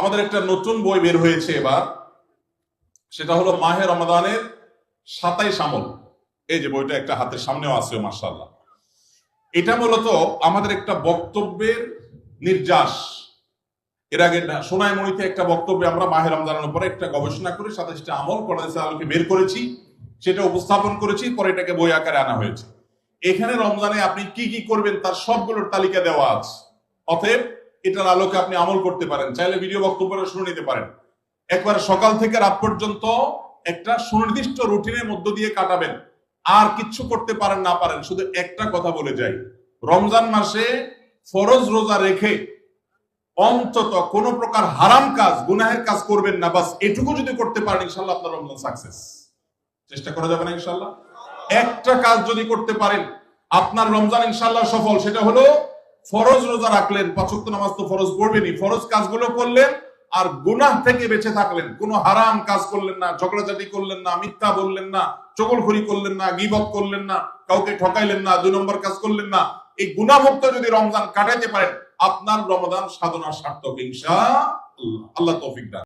আমাদের একটা নতুন বই বের হয়েছে এবার, সেটা হলো মাহে রমাদানের 27 আমল। এই যে বইটা একটা হাতের সামনেও আছে, মাশাআল্লাহ। এটা মূলত আমাদের একটা বক্তব্যের নির্যাস। এর আগে সোনাইমণিতে একটা বক্তব্যে আমরা মাহে রমজানের উপরে একটা গবেষণা করে 27টা আমল কোরআনের আলোকে বের করেছি, সেটা উপস্থাপন করেছি, পরে এটাকে বই আকারে আনা হয়েছে। এখানে রমজানে আপনি কি কি করবেন তার সবগুলোর তালিকা দেওয়া আছে। অতএব এটার আলোকে আপনি আমল করতে পারেন, চাইলে ভিডিও বক্তব্যটা শুনে নিতে পারেন। একবার সকাল থেকে রাত পর্যন্ত একটা সুনির্দিষ্ট রুটিনের মধ্য দিয়ে কাটাবেন, আর কিচ্ছু করতে পারেন না পারেন, শুধু একটা কথা বলে যাই, রমজান মাসে ফরজ রোজা রেখে অন্তত কোন প্রকার হারাম কাজ, গুনাহের কাজ করবেন না। বাস এটুকু যদি করতে পারেন, ইনশাআল্লাহ আপনার রমজান সাকসেস। চেষ্টা করা যাবে না ইনশাআল্লাহ? একটা কাজ যদি করতে পারেন, আপনার রমজান ইনশাআল্লাহ সফল। সেটা হলো ফরজ রোজা রাখলেন, 5 ওয়াক্ত নামাজ তো ফরজ পড়বেনই, ফরজ কাজগুলো করলেন, আর গুনাহ থেকে বেঁচে থাকলেন। কোনো হারাম কাজ করলেন না, ঝগড়াঝাটি করলেন না, মিথ্যা বললেন না, চগলখড়ি করলেন না, গীবত করলেন না, কাউকে ঠকাইলেন না, 2 নম্বর কাজ করলেন না। এই গুনাহমুক্ত যদি রমজান কাটাইতে পারেন, আপনার রমাদান সাধনা সার্থক ইনশাআল্লাহ। আল্লাহ তৌফিক দান।